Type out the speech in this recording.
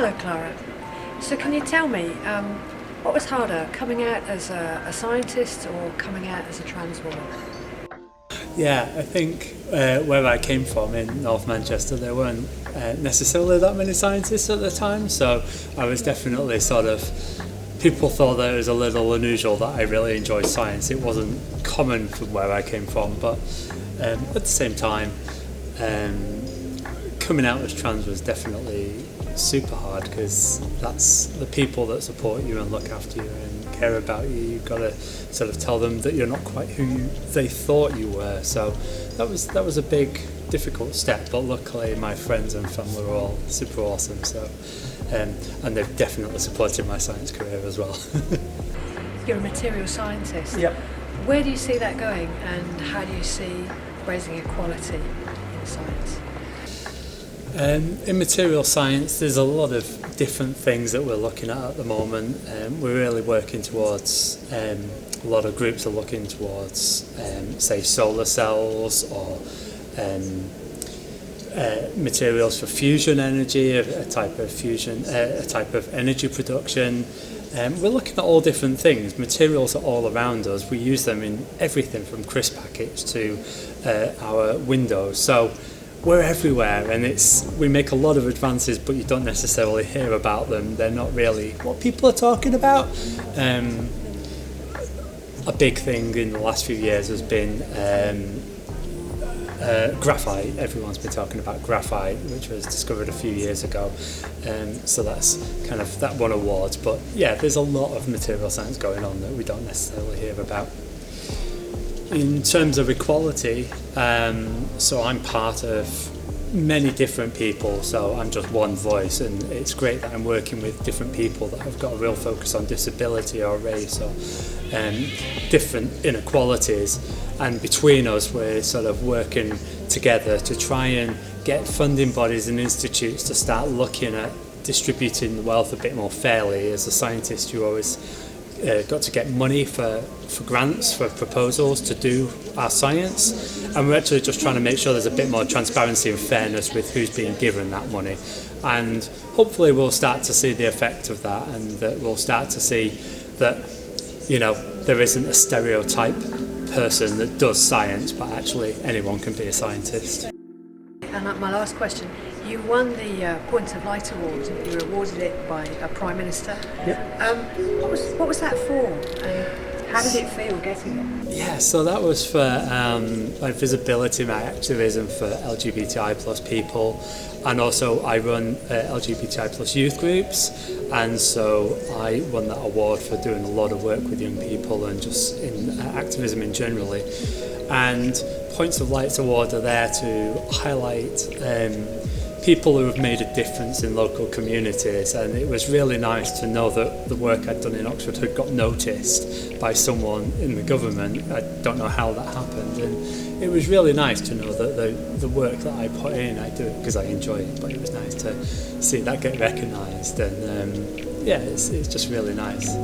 Hello, Clara. So can you tell me, what was harder, coming out as a scientist or coming out as a trans woman? Yeah, I think where I came from in North Manchester, there weren't necessarily that many scientists at the time, so I was definitely people thought that it was a little unusual that I really enjoyed science. It wasn't common from where I came from, but at the same time, coming out as trans was definitely super hard, because that's the people that support you and look after you and care about you. You've got to sort of tell them that you're not quite who they thought you were. So that was a big, difficult step. But luckily, my friends and family were all super awesome. So and they've definitely supported my science career as well. You're a material scientist. Yep. Where do you see that going, and how do you see raising equality in science? In material science, there's a lot of different things that we're looking at the moment. We're really working towards, a lot of groups are looking towards, say, solar cells or materials for fusion energy, a type of energy production. We're looking at all different things. Materials are all around us. We use them in everything from crisp packets to our windows. So we're everywhere, and we make a lot of advances, but you don't necessarily hear about them. They're not really what people are talking about. A big thing in the last few years has been graphite. Everyone's been talking about graphite, which was discovered a few years ago. So that's kind of that won awards. But yeah, there's a lot of material science going on that we don't necessarily hear about. In terms of equality, so I'm part of many different people, so I'm just one voice, and it's great that I'm working with different people that have got a real focus on disability or race or different inequalities, and between us we're sort of working together to try and get funding bodies and institutes to start looking at distributing the wealth a bit more fairly. As a scientist, you always got to get money for grants, for proposals to do our science, and we're actually just trying to make sure there's a bit more transparency and fairness with who's being given that money, and hopefully we'll start to see the effect of that, and that we'll start to see that, you know, there isn't a stereotype person that does science, but actually anyone can be a scientist. And my last question, you won the Points of Light Award. You were awarded it by a Prime Minister. Yep. What was that for? And how did it feel getting it? Yeah, so that was for my visibility, my activism for LGBTI plus people, and also I run LGBTI plus youth groups, and so I won that award for doing a lot of work with young people and just in activism in generally. And Points of Light Award are there to highlight people who have made a difference in local communities, and it was really nice to know that the work I'd done in Oxford had got noticed by someone in the government. I don't know how that happened, and it was really nice to know that the work that I put in, I do it because I enjoy it, but it was nice to see that get recognised, and yeah, it's just really nice.